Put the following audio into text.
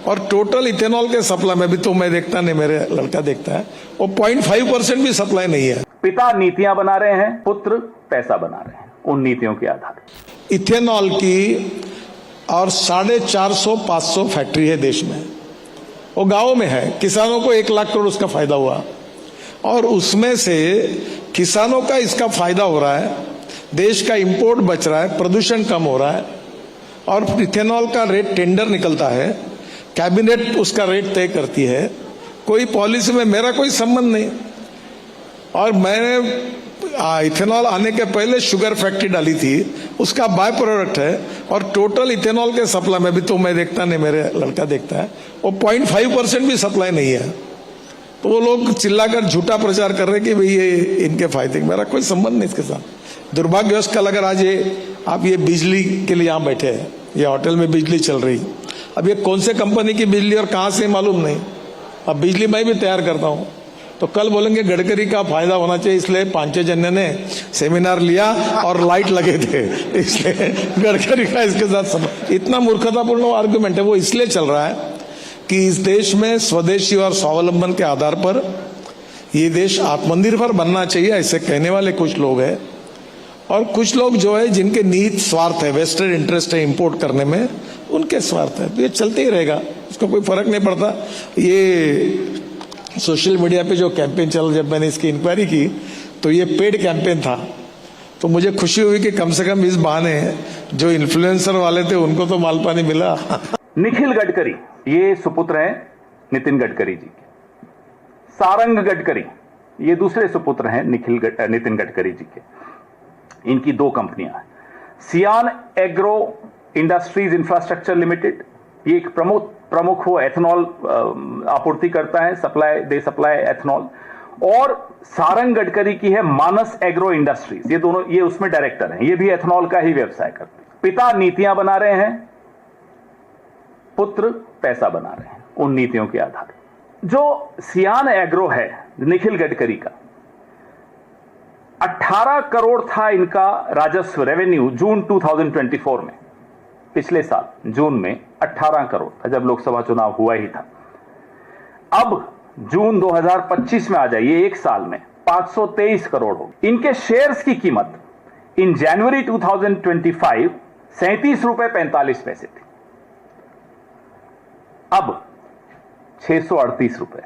और total ethanol के supply में भी तो मैं देखता नहीं, मेरे लड़का देखता है, वो 0.5% भी सप्लाई नहीं है। पिता नीतियां बना रहे हैं, पुत्र पैसा बना रहे हैं उन नीतियों के आधार पर। इथेनॉल की और 450-500 फैक्ट्री है देश में, वो गाँव में है। किसानों को 1 लाख करोड़ उसका फायदा हुआ, और उसमें से किसानों का इसका फायदा हो रहा है, देश का इंपोर्ट बच रहा है, प्रदूषण कम हो रहा है, और इथेनॉल का रेट टेंडर निकलता है, कैबिनेट उसका रेट तय करती है, कोई पॉलिसी में मेरा कोई संबंध नहीं। और मैंने इथेनॉल आने के पहले शुगर फैक्ट्री डाली थी, उसका बाय प्रोडक्ट है, और टोटल इथेनॉल के सप्लाई में भी तो मैं देखता नहीं, मेरे लड़का देखता है, वो 0.5% भी सप्लाई नहीं है। तो वो लोग चिल्लाकर झूठा प्रचार कर रहे हैं कि भाई ये इनके फायदे, मेरा कोई संबंध नहीं इसके साथ। दुर्भाग्यवश कल अगर आज आप ये बिजली के लिए यहाँ बैठे हैं, ये होटल में बिजली चल रही, अब ये कौन से कंपनी की बिजली और कहाँ से मालूम नहीं। अब बिजली मैं भी तैयार करता हूँ, तो कल बोलेंगे गडकरी का फायदा होना चाहिए, इसलिए 5-6 जन ने सेमिनार लिया और लाइट लगे थे, इसलिए गडकरी का इसके साथ इतना मूर्खतापूर्ण आर्गुमेंट है। वो इसलिए चल रहा है कि इस देश में स्वदेशी और स्वावलंबन के आधार पर ये देश आत्मनिर्भर बनना चाहिए, ऐसे कहने वाले कुछ लोग हैं। और कुछ लोग जो है जिनके नीत स्वार्थ है, वेस्टेड इंटरेस्ट है इंपोर्ट करने में, उनके स्वार्थ है। तो ये चलते ही रहेगा, इसका कोई फर्क नहीं पड़ता। ये सोशल मीडिया पे जो कैंपेन चल, जब मैंने इसकी इंक्वायरी की तो ये पेड कैंपेन था, तो मुझे खुशी हुई कि कम से कम इस बहाने जो इन्फ्लुएंसर वाले थे उनको तो मालपानी मिला। निखिल गडकरी ये सुपुत्र हैं नितिन गडकरी जी के। सारंग गडकरी ये दूसरे सुपुत्र हैं नितिन गडकरी जी के। इनकी 2 कंपनियां हैं। सियान एग्रो इंडस्ट्रीज इंफ्रास्ट्रक्चर लिमिटेड, ये एक प्रमुख वो एथेनॉल आपूर्ति करता है, सप्लाई एथेनॉल। और सारंग गडकरी की है मानस एग्रो इंडस्ट्रीज, ये उसमें डायरेक्टर हैं, ये भी एथेनॉल का ही व्यवसाय करते हैं। पिता नीतियां बना रहे हैं, पुत्र पैसा बना रहे हैं उन नीतियों के आधार पर। जो सियान एग्रो है निखिल गडकरी का, 18 करोड़ था इनका राजस्व रेवेन्यू जून 2024 में। पिछले साल जून में 18 करोड़ था, जब लोकसभा चुनाव हुआ ही था। अब जून 2025 में आ जाइए, 1 साल में 523 करोड़ हो। इनके शेयर्स की कीमत इन जनवरी 2025 ₹37.45 थी, अब 638 रुपए।